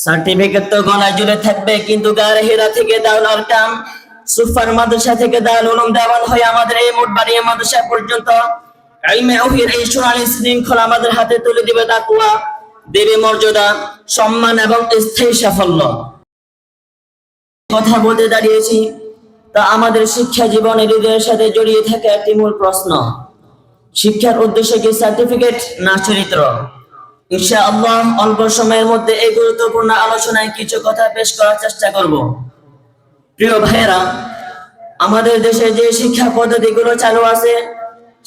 Certificate তো গলায় ঝুলে থাকবে, কিন্তু গায়ে হেরা থেকে দারুল আরকাম সুফার মাদ্রাসা থেকে দারুল উলুম দেওয়ান হয়ে আমাদের এই মোটবাড়িয়া মাদ্রাসা পর্যন্ত ইলমে ওহীর এই সোনালী শৃঙ্খলা আমাদের হাতে তুলে দিবে, তাকওয়া দেবে মর্যাদা, সম্মান এবং স্থায়ী সাফল্য। কথা বলতে দাঁড়িয়েছি তা আমাদের শিক্ষা জীবনে হৃদয়ের সাথে জড়িয়ে থাকা একটি মূল প্রশ্ন, শিক্ষার উদ্দেশ্য কি সার্টিফিকেট না চরিত্র? ইনশাআল্লাহ অল্প সময়ের মধ্যে এই গুরুত্বপূর্ণ আলোচনায় কিছু কথা পেশ করার চেষ্টা করব। প্রিয় ভাইয়েরা, আমাদের দেশে যে শিক্ষা পদ্ধতিগুলো চালু আছে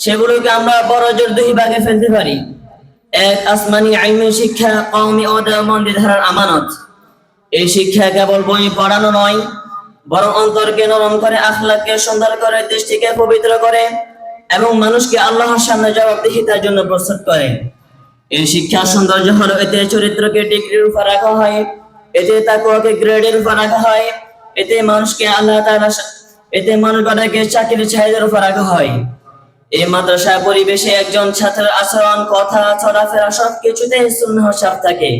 সেগুলোকে আমরা বড় জোর দুই ভাগে ফেলতে পারি। এক, আসমানি আইনি শিক্ষা, কওমি ও দেওবন্দি ধারার আমানত। এই শিক্ষা কেবল বই পড়ানো নয়, বরং অন্তরকে নরম করে, আখলাককে সুন্দর করে, দৃষ্টিকে পবিত্র করে এবং মানুষকে আল্লাহর সামনে জবাবদিহিতার জন্য প্রস্তুত করে। এই শিক্ষার সৌন্দর্য হলো এতে চরিত্রকে ডিগ্রির উপর রাখা হয়, এতে তাকওয়াকে গ্রেডের উপর রাখা হয়, এতে মানুষকে আল্লাহ তাআলা মানুষকে চাকরির ছায়ার উপর রাখা হয়। এই মাদ্রাসা পরিবেশে একজন ছাত্রের আচরণ, কথা, চলাফেরা সবকিছুতেই সুন্নাহ সাফ থাকে।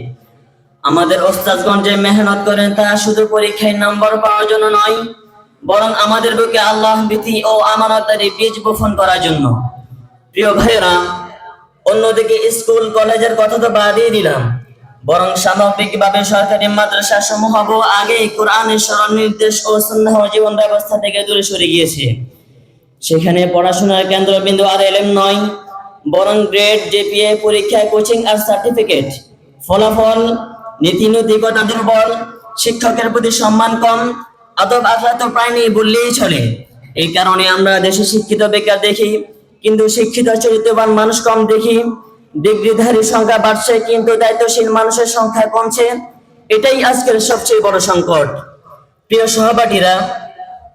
আমাদের ওস্তাদগণ যে মেহনত করেন তা শুধু পরীক্ষায় নম্বর পাওয়ার জন্য নয়, বরং আমাদের বুকে আল্লাহ ভীতি ও আমানতদারি বীজ বপন করার জন্য। প্রিয় ভাইয়েরা, অন্যদিকে স্কুল কলেজের কথা তো বাদই দিলাম, বরং সামগ্রিকভাবে সরকারি মাদ্রাসা সমূহ আগেই কোরআনের স্মরণ নির্দেশ ও সুন্নাহ জীবন ব্যবস্থা থেকে দূরে সরে গিয়েছে। সেখানে পড়াশোনার কেন্দ্রবিন্দু আর এলএম নয়, বরং গ্রেড, জিপিএ, পরীক্ষা, কোচিং আর সার্টিফিকেট। ফলাফল, নীতি নৈতিকতা দুর্বল, শিক্ষকের প্রতি সম্মান কম, আদব আখলাক তো প্রায় নেই বললেই চলে। এই কারণে আমরা দেশে শিক্ষিত বেকার দেখি, কিন্তু শিক্ষিত চরিত্রবান মানুষ কম দেখি। ডিগ্রিধারীর সংখ্যা বাড়ছে, কিন্তু দায়িত্বশীল মানুষের সংখ্যা কমছে। এটাই আজকের সবচেয়ে বড় সংকট। প্রিয় সহপাঠীরা,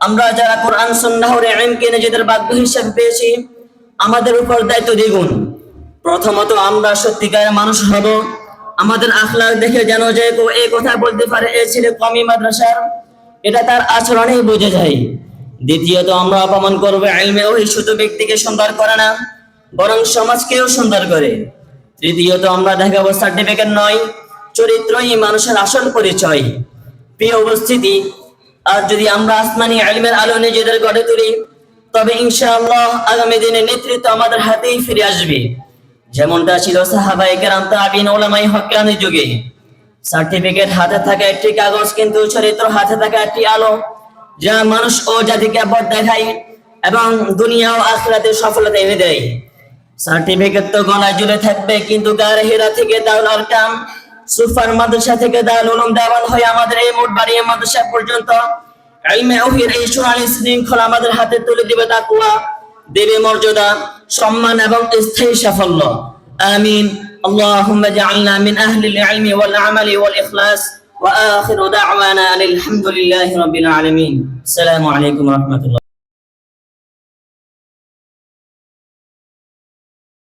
আমরা যারা কোরআন সুন্নাহর ইলমকে নিজেদের ভাগ্য হিসেবে পেয়েছি, আমাদের উপর দায়িত্ব দ্বিগুণ। প্রথমত, আমরা সত্যিকারের মানুষ হব। আমাদের আখলাক দেখে যেন যে এই কথা বলতে পারে এ ছেলে কওমি মাদ্রাসার, এটা তার আচরণেই বোঝা যায়। দ্বিতীয়ত, আমরা অপমান করবো ইলমে ওহী শুধু ব্যক্তিকে সুন্দর করে না, বরং সমাজকেও সুন্দর করে। তৃতীয়ত, আমরা দেখাবো সার্টিফিকেট নয়, চরিত্রই মানুষের আসল পরিচয়। প্রিয় উপস্থিতি, আর যদি আমরা আসমানি ইলমের আলো নিজেদের গড়ে তুলি, তবে ইনশাআল্লাহ আগামী দিনে নেতৃত্ব আমাদের হাতেই ফিরে আসবে, যেমনটা ছিল সাহাবায়ে কেরাম, তাবিঈন, উলামায়ে হক্কানি যুগে। সার্টিফিকেট হাতে থাকা একটি কাগজ, কিন্তু চরিত্র হাতে থাকা একটি আলো, যা মানুষ ও জাতিকে পথ দেখায় এবং দুনিয়া ও আখিরাতে সফলতা এনে দেয়। সার্টিফিকেট তো গলায় ঝুলে থাকবে, কিন্তু গায়ে হেরা থেকে দারুল আরকাম সুফার মাদ্রাসা থেকে দারুল উলুম দেওয়ান হয়ে আমাদের এই মোটবাড়িয়া মাদ্রাসা পর্যন্ত ইলমে ওহীর এই সোনালী শৃঙ্খলা আমাদের হাতে তুলে দিবে, তাকওয়া দেবে মর্যাদা, সম্মান এবং স্থায়ী সাফল্য। আমিন। আল্লাহুম্মা জাআলনা মিন আহলিল ইলমি ওয়াল আমালি ওয়াল ইখলাস ওয়া আখিরু দা'ওয়ানা আলহামদুলিল্লাহি রাব্বিল আলামিন। আসসালামু আলাইকুম ওয়া রাহমাতুল্লাহ।